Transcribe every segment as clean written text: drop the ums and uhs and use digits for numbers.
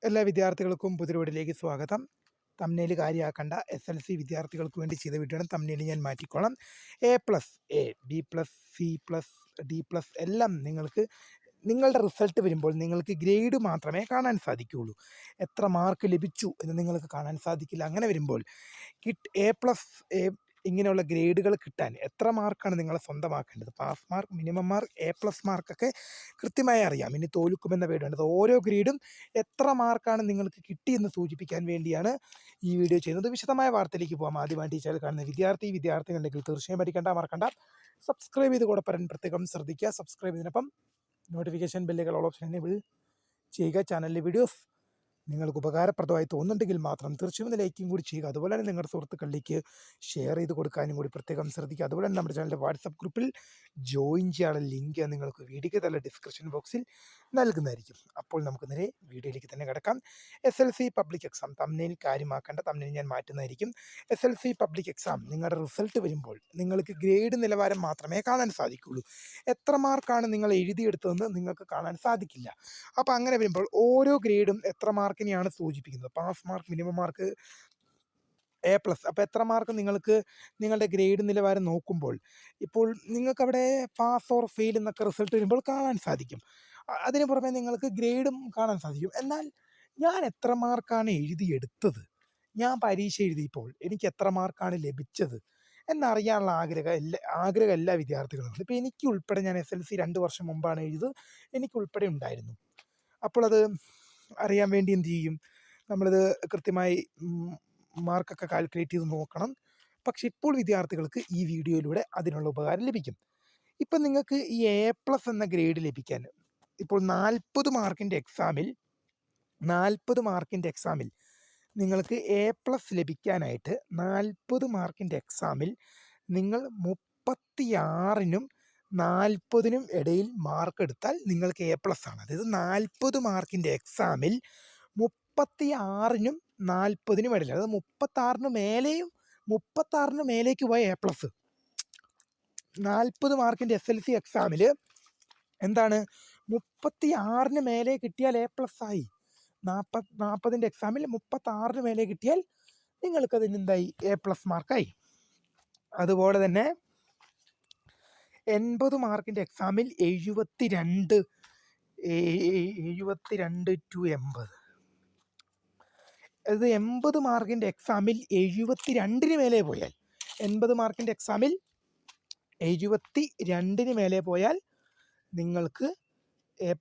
എല്ലാ വിദ്യാർത്ഥികൾക്കും പുതിയ സ്വാഗതം. തംബ്നെയിൽ കാര്യമാക്കേണ്ട SLC വിദ്യാർത്ഥികൾക്ക് വേണ്ടി ചെയ്ത വീഡിയോയാണ്. തംബ്നെയിൽ ഞാൻ മാറ്റിക്കോളാം. A+, B+, C+, D+ എല്ലാം നിങ്ങൾക്ക് നിങ്ങളുടെ റിസൾട്ട് വരുമ്പോൾ നിങ്ങൾക്ക് ഗ്രേഡ് മാത്രമേ കാണാൻ സാധിക്കുകയുള്ളൂ. എത്ര മാർക്ക് ലഭിച്ചു എന്ന് നിങ്ങൾക്ക് കാണാൻ സാധിക്കില്ല. അങ്ങനെ വരുമ്പോൾ A+, ഇങ്ങനെയുള്ള ഗ്രേഡുകൾ കിട്ടാൻ എത്ര മാർക്കാണ് നിങ്ങൾ സ്വന്തമാക്കേണ്ടത്? Pass mark, minimum mark, A+ മാർക്കൊക്കെ കൃത്യമായി അറിയാം. ഇനി തോൽക്കുമെന്ന പേടിയുണ്ട്. ഓരോ ഗ്രേഡും എത്ര മാർക്കാണ് നിങ്ങൾക്ക് കിട്ടിയെന്ന് സൂചിപ്പിക്കാൻ വേണ്ടിയാണ് ഈ വീഡിയോ ചെയ്യുന്നത്. വിശദമായ വാർത്തയിലേക്ക് പോകാം. ആദ്യമായിട്ട് ഈ ചാനൽ കാണുന്ന വിദ്യാർത്ഥികളുണ്ടെങ്കിൽ തീർച്ചയായും പഠിക്കേണ്ട മറക്കണ്ട. സബ്സ്ക്രൈബ് ചെയ്ത് കൂടെ പറയാൻ പ്രത്യേകം ശ്രദ്ധിക്കുക. സബ്സ്ക്രൈബ് ചെയ്തതിനൊപ്പം നോട്ടിഫിക്കേഷൻ ബെല്ലുകൾ ഓൾ ഓപ്ഷൻ എനേബിൾ ചെയ്യുക. ചാനലിലെ വീഡിയോസ് നിങ്ങൾക്ക് ഉപകാരപ്രദമായി തോന്നുന്നുണ്ടെങ്കിൽ മാത്രം തീർച്ചയായും ലൈക്കും കൂടി ചെയ്യുക. അതുപോലെ തന്നെ നിങ്ങളുടെ സുഹൃത്തുക്കളിലേക്ക് ഷെയർ ചെയ്ത് കൊടുക്കാനും കൂടി പ്രത്യേകം ശ്രദ്ധിക്കുക. അതുപോലെ തന്നെ നമ്മുടെ ചാനലിൻ്റെ വാട്സപ്പ് ഗ്രൂപ്പിൽ ജോയിൻ ചെയ്യാനുള്ള ലിങ്ക് നിങ്ങൾക്ക് വീഡിയോയ്ക്ക് തന്നെ ഡിസ്ക്രിപ്ഷൻ ബോക്സിൽ നൽകുന്നതായിരിക്കും. അപ്പോൾ നമുക്ക് നേരെ വീഡിയോയിലേക്ക് തന്നെ കിടക്കാം. SLC പബ്ലിക് എക്സാം തംബ്നെയിൽ കാര്യമാക്കേണ്ട. തംബ്നെയിൽ ഞാൻ മാറ്റുന്നതായിരിക്കും. SLC പബ്ലിക് എക്സാം നിങ്ങളുടെ റിസൾട്ട് വരുമ്പോൾ നിങ്ങൾക്ക് ഗ്രേഡ് നിലവാരം മാത്രമേ കാണാൻ സാധിക്കുകയുള്ളൂ. എത്ര മാർക്കാണ് നിങ്ങൾ എഴുതിയെടുത്തതെന്ന് നിങ്ങൾക്ക് കാണാൻ സാധിക്കില്ല. അപ്പോൾ അങ്ങനെ വരുമ്പോൾ ഓരോ ഗ്രേഡും എത്ര മാർക്കിനെയാണ് സൂചിപ്പിക്കുന്നത്? Pass mark, minimum mark, A+. അപ്പോൾ എത്ര മാർക്ക് നിങ്ങൾക്ക് നിങ്ങളുടെ ഗ്രേഡ് നിലവാരം നോക്കുമ്പോൾ ഇപ്പോൾ നിങ്ങൾക്കവിടെ പാസ് ഓർ ഫെയിൽ എന്നൊക്കെ റിസൾട്ട് വരുമ്പോൾ കാണാൻ സാധിക്കും. അതിന് പുറമെ നിങ്ങൾക്ക് ഗ്രേഡും കാണാൻ സാധിക്കും. എന്നാൽ ഞാൻ എത്ര മാർക്കാണ് എഴുതിയെടുത്തത്, ഞാൻ പരീക്ഷ എഴുതിയപ്പോൾ എനിക്ക് എത്ര മാർക്കാണ് ലഭിച്ചത് എന്നറിയാനുള്ള ആഗ്രഹം എല്ലാ വിദ്യാർത്ഥികളുണ്ട്. ഇപ്പോൾ എനിക്ക് ഉൾപ്പെടെ ഞാൻ SLC 2 വർഷം മുമ്പാണ് എഴുതിയത്. എനിക്കുൾപ്പെടെ ഉണ്ടായിരുന്നു. അപ്പോൾ അത് അറിയാൻ വേണ്ടി എന്ത് ചെയ്യും? നമ്മളിത് കൃത്യമായി മാർക്കൊക്കെ കാൽക്കുലേറ്റ് ചെയ്ത് നോക്കണം. പക്ഷെ ഇപ്പോൾ വിദ്യാർത്ഥികൾക്ക് ഈ വീഡിയോയിലൂടെ അതിനുള്ള ഉപകാരം ലഭിക്കും. ഇപ്പം നിങ്ങൾക്ക് ഈ A+ എന്ന ഗ്രേഡ് ലഭിക്കാൻ ഇപ്പോൾ 40 മാർക്കിൻ്റെ എക്സാമിൽ നിങ്ങൾക്ക് A+ ലഭിക്കാനായിട്ട് 40 മാർക്കിൻ്റെ എക്സാമിൽ നിങ്ങൾ 36നും 40നും ഇടയിൽ മാർക്ക് എടുത്താൽ നിങ്ങൾക്ക് A+ ആണ്. അതായത് 40 മാർക്കിൻ്റെ എക്സാമിൽ 36നും 40നും ഇടയിൽ, അതായത് 36ന് മേലേക്ക് പോയ A+. 40 മാർക്കിൻ്റെ SLC എക്സാമിൽ എന്താണ് 36ന് മേലെ കിട്ടിയാൽ A+ ആയി. 40ൻ്റെ എക്സാമിൽ 36ന് മേലെ കിട്ടിയാൽ നിങ്ങൾക്കതിന് എന്തായി? A+ മാർക്കായി. അതുപോലെ തന്നെ 80 മാർക്കിൻ്റെ എക്സാമിൽ 72 to 80, അത് 80 മാർക്കിൻ്റെ എക്സാമിൽ 72ന് മേലെ പോയാൽ, 80 മാർക്കിൻ്റെ എക്സാമിൽ 72ന് മേലെ പോയാൽ നിങ്ങൾക്ക് A+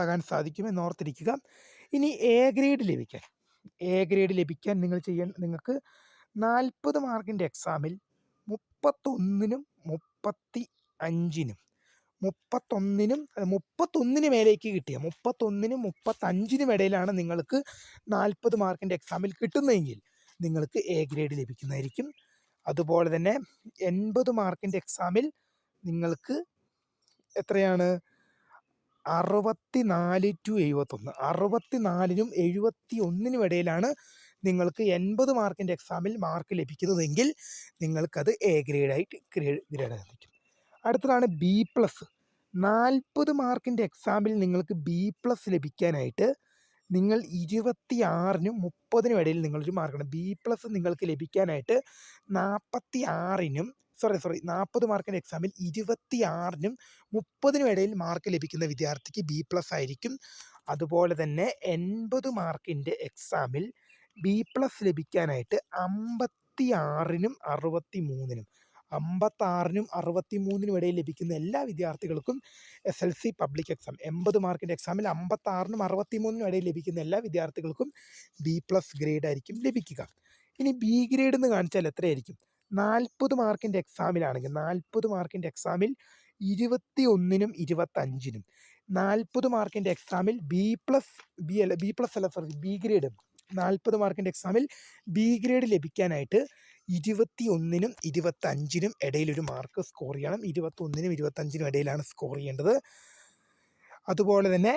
ആകാൻ സാധിക്കും എന്നോർത്തിരിക്കുക. ഇനി A ഗ്രേഡ് ലഭിക്കാൻ നിങ്ങൾക്ക് 40 മാർക്കിൻ്റെ എക്സാമിൽ 31നും 35നും മേലേക്ക് കിട്ടിയ 31നും 35നും ഇടയിലാണ് നിങ്ങൾക്ക് 40 മാർക്കിൻ്റെ എക്സാമിൽ കിട്ടുന്നതെങ്കിൽ നിങ്ങൾക്ക് A ഗ്രേഡ് ലഭിക്കുന്നതായിരിക്കും. അതുപോലെ തന്നെ 80 മാർക്കിൻ്റെ എക്സാമിൽ നിങ്ങൾക്ക് എത്രയാണ്? 64 to 71, 64നും 71നും ഇടയിലാണ് നിങ്ങൾക്ക് 80 മാർക്കിൻ്റെ എക്സാമിൽ മാർക്ക് ലഭിക്കുന്നതെങ്കിൽ നിങ്ങൾക്കത് A ഗ്രേഡായിട്ട് ഗ്രേഡ് ലഭിക്കും. അടുത്തതാണ് B+. 40 മാർക്കിൻ്റെ എക്സാമിൽ നിങ്ങൾക്ക് B+ ലഭിക്കാനായിട്ട് നിങ്ങൾ 26നും 30നും ഇടയിൽ നിങ്ങളൊരു മാർക്കാണ്. B+ നിങ്ങൾക്ക് ലഭിക്കാനായിട്ട് 40 മാർക്കിൻ്റെ എക്സാമിൽ 26നും 30നും ഇടയിൽ മാർക്ക് ലഭിക്കുന്ന വിദ്യാർത്ഥിക്ക് B+ ആയിരിക്കും. അതുപോലെ തന്നെ 80 മാർക്കിൻ്റെ എക്സാമിൽ B+ ലഭിക്കാനായിട്ട് 56നും 63നും ഇടയിൽ ലഭിക്കുന്ന എല്ലാ വിദ്യാർത്ഥികൾക്കും SLC പബ്ലിക് എക്സാം 80 മാർക്കിൻ്റെ എക്സാമിൽ 56നും 63നും ഇടയിൽ ലഭിക്കുന്ന എല്ലാ വിദ്യാർത്ഥികൾക്കും B+ ഗ്രേഡ് ആയിരിക്കും ലഭിക്കുക. ഇനി B ഗ്രേഡ് എന്ന് കാണിച്ചാൽ എത്രയായിരിക്കും? 40 മാർക്കിൻ്റെ എക്സാമിലാണെങ്കിൽ 40 മാർക്കിൻ്റെ എക്സാമിൽ 21നും 25നും, 40 മാർക്കിൻ്റെ എക്സാമിൽ B ഗ്രേഡ് 40 മാർക്കിൻ്റെ എക്സാമിൽ B ഗ്രേഡ് ലഭിക്കാനായിട്ട് 21നും 25നും ഇടയിലൊരു മാർക്ക് സ്കോർ ചെയ്യണം. 21നും 25നും ഇടയിലാണ് സ്കോർ ചെയ്യേണ്ടത്. അതുപോലെ തന്നെ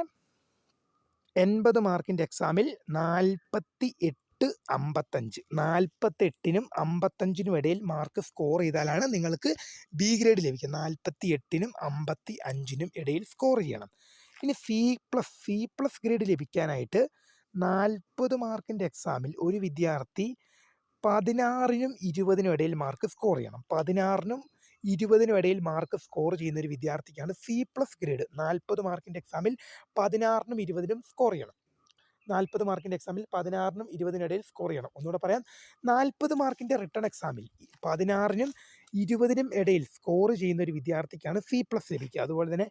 80 മാർക്കിൻ്റെ എക്സാമിൽ 55 48നും 55നും ഇടയിൽ മാർക്ക് സ്കോർ ചെയ്താലാണ് നിങ്ങൾക്ക് ബി ഗ്രേഡ് ലഭിക്കുക. 48നും 55നും ഇടയിൽ സ്കോർ ചെയ്യണം. ഇനി സി പ്ലസ് ഗ്രേഡ് ലഭിക്കാനായിട്ട് 40 മാർക്കിൻ്റെ എക്സാമിൽ ഒരു വിദ്യാർത്ഥി 16നും 20നും ഇടയിൽ മാർക്ക് സ്കോർ ചെയ്യണം. 16നും 20നും ഇടയിൽ മാർക്ക് സ്കോർ ചെയ്യുന്ന ഒരു വിദ്യാർത്ഥിക്കാണ് സി പ്ലസ് ഗ്രേഡ്. 40 മാർക്കിൻ്റെ എക്സാമിൽ 16നും 20നും സ്കോർ ചെയ്യണം. 40 മാർക്കിൻ്റെ എക്സാമിൽ 16നും 20നും ഇടയിൽ സ്കോർ ചെയ്യണം. ഒന്നുകൂടെ പറയാം, 40 മാർക്കിൻ്റെ റിട്ടേൺ എക്സാമിൽ 16നും 20നും ഇടയിൽ സ്കോർ ചെയ്യുന്ന ഒരു വിദ്യാർത്ഥിക്കാണ് സി പ്ലസ് ലഭിക്കുക. അതുപോലെ തന്നെ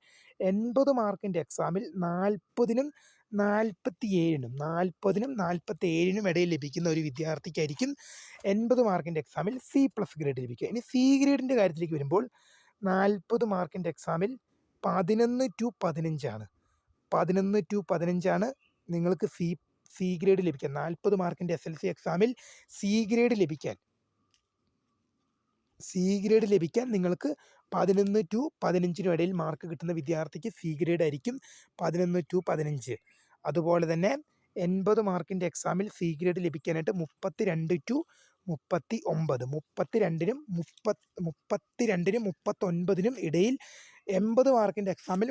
80 മാർക്കിൻ്റെ എക്സാമിൽ 40നും 47നും ഇടയിൽ ലഭിക്കുന്ന ഒരു വിദ്യാർത്ഥിക്കായിരിക്കും 80 മാർക്കിൻ്റെ എക്സാമിൽ സി പ്ലസ് ഗ്രേഡ് ലഭിക്കുക. ഇനി സി ഗ്രേഡിൻ്റെ കാര്യത്തിലേക്ക് വരുമ്പോൾ 40 മാർക്കിൻ്റെ എക്സാമിൽ 11 to 15 ആണ് നിങ്ങൾക്ക് സി ഗ്രേഡ് ലഭിക്കാൻ. 40 മാർക്കിൻ്റെ SLC എക്സാമിൽ സി ഗ്രേഡ് ലഭിക്കാൻ നിങ്ങൾക്ക് 11 to 15 ഇടയിൽ മാർക്ക് കിട്ടുന്ന വിദ്യാർത്ഥിക്ക് സി ഗ്രേഡ് ആയിരിക്കും 11 to 15. അതുപോലെ തന്നെ 80 മാർക്കിൻ്റെ എക്സാമിൽ സി ഗ്രേഡ് ലഭിക്കാനായിട്ട് 32 to 39, 32നും 39നും ഇടയിൽ 80 മാർക്കിൻ്റെ എക്സാമിൽ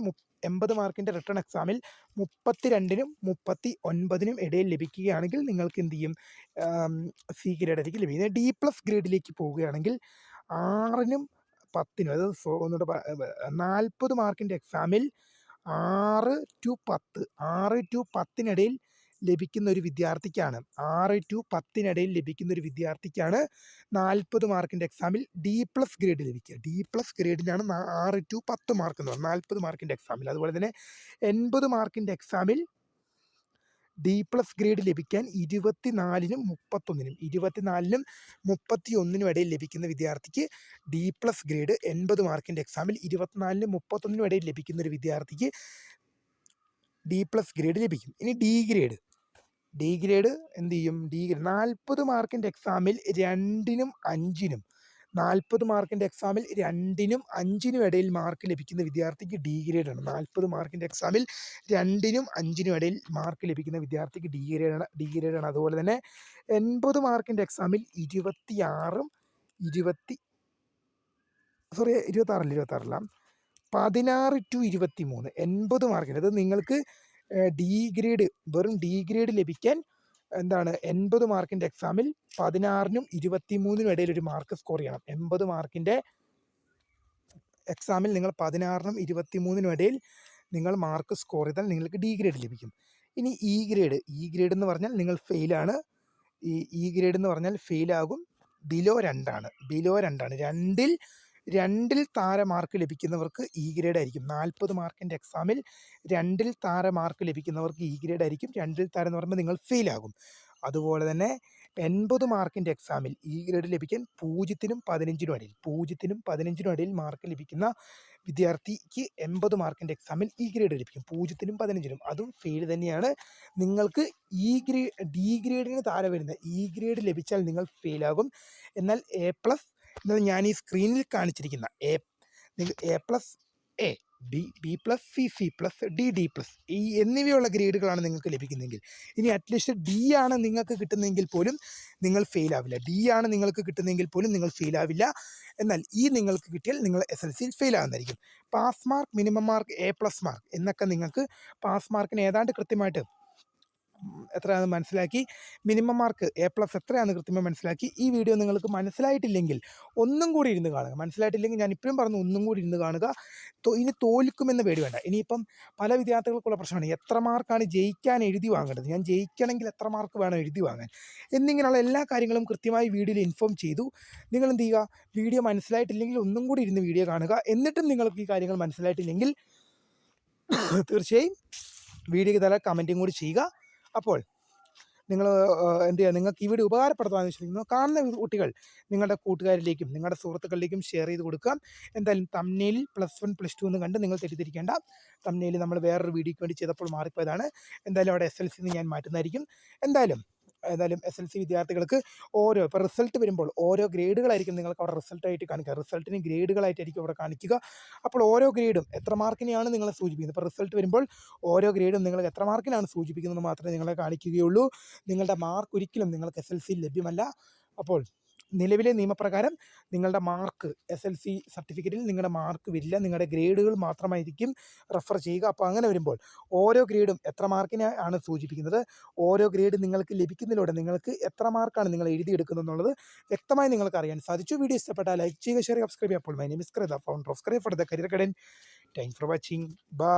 80 മാർക്കിൻ്റെ റിട്ടേൺ എക്സാമിൽ 32നും 39നും ഇടയിൽ ലഭിക്കുകയാണെങ്കിൽ നിങ്ങൾക്ക് എന്ത് ചെയ്യും, സി ഗ്രേഡ് ആയിരിക്കും ലഭിക്കുന്നത്. ഡി പ്ലസ് ഗ്രേഡിലേക്ക് പോവുകയാണെങ്കിൽ 6നും 10നും, അതായത് ഒന്നുകൂടെ 40 മാർക്കിൻ്റെ എക്സാമിൽ 6 to 10 ലഭിക്കുന്ന ഒരു വിദ്യാർത്ഥിക്കാണ് 40 മാർക്കിൻ്റെ എക്സാമിൽ ഡി പ്ലസ് ഗ്രേഡ് ലഭിക്കുക. ഡി പ്ലസ് ഗ്രേഡിനാണ് 6 to 10 മാർക്ക് എന്ന് പറയുന്നത് 40 മാർക്കിൻ്റെ എക്സാമിൽ. അതുപോലെ തന്നെ 80 മാർക്കിൻ്റെ എക്സാമിൽ ഡി പ്ലസ് ഗ്രേഡ് ലഭിക്കാൻ 24നും 31നും ഇടയിൽ ലഭിക്കുന്ന വിദ്യാർത്ഥിക്ക് ഡി പ്ലസ് ഗ്രേഡ് 80 മാർക്കിൻ്റെ എക്സാമിൽ 24നും 31നും ഇടയിൽ ലഭിക്കുന്ന ഒരു വിദ്യാർത്ഥിക്ക് ഡി പ്ലസ് ഗ്രേഡ് ലഭിക്കും. ഇനി ഡി ഗ്രേഡ് എന്ത് ചെയ്യും? 40 മാർക്കിൻ്റെ എക്സാമിൽ 2നും 5നും 40 മാർക്കിൻ്റെ എക്സാമിൽ 2നും 5നും ഇടയിൽ മാർക്ക് ലഭിക്കുന്ന വിദ്യാർത്ഥിക്ക് ഡി ഗ്രേഡാണ്. 40 മാർക്കിൻ്റെ എക്സാമിൽ 2നും 5നും ഇടയിൽ മാർക്ക് ലഭിക്കുന്ന വിദ്യാർത്ഥിക്ക് ഡി ഗ്രേഡാണ്. അതുപോലെ തന്നെ 80 മാർക്കിൻ്റെ എക്സാമിൽ 16 to 23 80 മാർക്കിന്, അത് നിങ്ങൾക്ക് വെറും ഡി ഗ്രേഡ് ലഭിക്കാൻ 80 മാർക്കിൻ്റെ എക്സാമിൽ 16നും 23നും ഇടയിൽ ഒരു മാർക്ക് സ്കോർ ചെയ്യണം. 80 മാർക്കിൻ്റെ എക്സാമിൽ നിങ്ങൾ 16നും 23നും ഇടയിൽ നിങ്ങൾ മാർക്ക് സ്കോർ ചെയ്താൽ നിങ്ങൾക്ക് ഡി ഗ്രേഡ് ലഭിക്കും. ഇനി ഇ ഗ്രേഡ് എന്ന് പറഞ്ഞാൽ നിങ്ങൾ ഫെയിലാണ്. ഇ ഗ്രേഡ് എന്ന് പറഞ്ഞാൽ ഫെയിലാകും. ബിലോ 2ആണ്. രണ്ടിൽ താഴെ മാർക്ക് ലഭിക്കുന്നവർക്ക് ഇ ഗ്രേഡ് ആയിരിക്കും. 40 മാർക്കിൻ്റെ എക്സാമിൽ 2ൽ താഴെ മാർക്ക് ലഭിക്കുന്നവർക്ക് ഇ ഗ്രേഡ് ആയിരിക്കും. 2ൽ താഴെ എന്ന് പറയുമ്പോൾ നിങ്ങൾ ഫെയിലാകും. അതുപോലെ തന്നെ 80 മാർക്കിൻ്റെ എക്സാമിൽ ഇ ഗ്രേഡ് ലഭിക്കാൻ 0നും 15നും ഇടയിൽ മാർക്ക് ലഭിക്കുന്ന വിദ്യാർത്ഥിക്ക് 80 മാർക്കിൻ്റെ എക്സാമിൽ ഇ ഗ്രേഡ് ലഭിക്കും. 0നും 15നും അതും ഫെയിൽ തന്നെയാണ്. നിങ്ങൾക്ക് ഡി ഗ്രേഡിന് താഴെ വരുന്ന ഇ ഗ്രേഡ് ലഭിച്ചാൽ നിങ്ങൾ ഫെയിലാകും. എന്നാൽ എ പ്ലസ് എന്നാൽ ഞാൻ ഈ സ്ക്രീനിൽ കാണിച്ചിരിക്കുന്ന A plus A, B plus C plus D plus എന്നിവയുള്ള ഗ്രേഡുകളാണ് നിങ്ങൾക്ക് ലഭിക്കുന്നതെങ്കിൽ, ഇനി അറ്റ്ലീസ്റ്റ് ഡി ആണ് നിങ്ങൾക്ക് കിട്ടുന്നതെങ്കിൽ പോലും നിങ്ങൾ ഫെയിൽ ആവില്ല. എന്നാൽ ഈ നിങ്ങൾക്ക് കിട്ടിയാൽ നിങ്ങൾ SLCയിൽ ഫെയിൽ ആകുന്നതായിരിക്കും. Pass mark, minimum mark, A plus mark എന്നൊക്കെ നിങ്ങൾക്ക് പാസ് മാർക്കിന് ഏതാണ്ട് കൃത്യമായിട്ട് എത്രയാണെന്ന് മനസ്സിലാക്കി, മിനിമം മാർക്ക് എ പ്ലസ് എത്രയാണെന്ന് കൃത്യമായി മനസ്സിലാക്കി. ഈ വീഡിയോ നിങ്ങൾക്ക് മനസ്സിലായിട്ടില്ലെങ്കിൽ ഒന്നും കൂടി ഇരുന്ന് കാണുക. മനസ്സിലായിട്ടില്ലെങ്കിൽ ഞാൻ ഇപ്പോഴും പറഞ്ഞു, ഒന്നും കൂടി ഇരുന്ന് കാണുക. ഇനി തോൽക്കുമെന്ന് പേടി വേണ്ട. ഇനിയിപ്പം പല വിദ്യാർത്ഥികൾക്കുള്ള പ്രശ്നമാണ്, എത്ര മാർക്കാണ് ജയിക്കാൻ എഴുതി വാങ്ങേണ്ടത്, ഞാൻ ജയിക്കണമെങ്കിൽ എത്ര മാർക്ക് വേണം എഴുതി വാങ്ങാൻ എന്നിങ്ങനെയുള്ള എല്ലാ കാര്യങ്ങളും കൃത്യമായി വീഡിയോയിൽ ഇൻഫോം ചെയ്തു. നിങ്ങൾ എന്ത് ചെയ്യുക, വീഡിയോ മനസ്സിലായിട്ടില്ലെങ്കിൽ ഒന്നും കൂടി ഇരുന്ന് വീഡിയോ കാണുക. എന്നിട്ടും നിങ്ങൾക്ക് ഈ കാര്യങ്ങൾ മനസ്സിലായിട്ടില്ലെങ്കിൽ തീർച്ചയായും വീഡിയോയ്ക്ക് താഴെ കമൻറ്റും കൂടി ചെയ്യുക. അപ്പോൾ നിങ്ങൾ എന്ത് ചെയ്യുക, നിങ്ങൾക്ക് ഈ വീഡിയോ ഉപകാരപ്പെടുത്താമെന്ന് വിശ്വസിക്കുന്നു. കാണുന്ന കുട്ടികൾ നിങ്ങളുടെ കൂട്ടുകാരിലേക്കും നിങ്ങളുടെ സുഹൃത്തുക്കളിലേക്കും ഷെയർ ചെയ്ത് കൊടുക്കാം. എന്തായാലും തംബ്നെയിലിൽ +1 +2 എന്ന് കണ്ട് നിങ്ങൾ തെറ്റിദ്ധരിക്കേണ്ട. തംബ്നെയിൽ നമ്മൾ വേറൊരു വീഡിയോയ്ക്ക് വേണ്ടി ചെയ്തപ്പോൾ മാറിപ്പോയതാണ്. എന്തായാലും അവിടെ SLC ഞാൻ മാറ്റുന്നതായിരിക്കും. എന്തായാലും ഏതായാലും SLC വിദ്യാർത്ഥികൾക്ക് ഓരോ ഇപ്പോൾ റിസൾട്ട് വരുമ്പോൾ ഓരോ ഗ്രേഡുകളായിരിക്കും നിങ്ങൾക്ക് അവിടെ റിസൾട്ടായിട്ട് കാണിക്കുക. റിസൾട്ടിന് ഗ്രേഡുകളായിട്ടായിരിക്കും അവിടെ കാണിക്കുക. അപ്പോൾ ഓരോ ഗ്രേഡും എത്ര മാർക്കിനെയാണ് നിങ്ങളെ സൂചിപ്പിക്കുന്നത്. ഇപ്പോൾ റിസൾട്ട് വരുമ്പോൾ ഓരോ ഗ്രേഡും നിങ്ങൾക്ക് എത്ര മാർക്കിനാണ് സൂചിപ്പിക്കുന്നത് മാത്രമേ നിങ്ങളെ കാണിക്കുകയുള്ളൂ. നിങ്ങളുടെ മാർക്ക് ഒരിക്കലും നിങ്ങൾക്ക് SLC ലഭ്യമല്ല. അപ്പോൾ നിലവിലെ നിയമപ്രകാരം നിങ്ങളുടെ മാർക്ക് SLC സർട്ടിഫിക്കറ്റിൽ നിങ്ങളുടെ മാർക്ക് വരില്ല, നിങ്ങളുടെ ഗ്രേഡുകൾ മാത്രമായിരിക്കും റെഫർ ചെയ്യുക. അപ്പോൾ അങ്ങനെ വരുമ്പോൾ ഓരോ ഗ്രേഡും എത്ര മാർക്കിനെ ആണ് സൂചിപ്പിക്കുന്നത്, ഓരോ ഗ്രേഡ് നിങ്ങൾക്ക് ലഭിക്കുന്നതിലൂടെ നിങ്ങൾക്ക് എത്ര മാർക്കാണ് നിങ്ങൾ എഴുതിയെടുക്കുന്നത് എന്നുള്ളത് വ്യക്തമായി നിങ്ങൾക്ക് അറിയാൻ സാധിച്ചു. വീഡിയോ ഇഷ്ടപ്പെട്ടാൽ ലൈക്ക് ചെയ്യുക, ഷെയർ, സബ്സ്ക്രൈബ് ചെയ്യുക. അപ്പോൾ my name is Kritha, founder of career for the career guidance. Thanks for watching. By.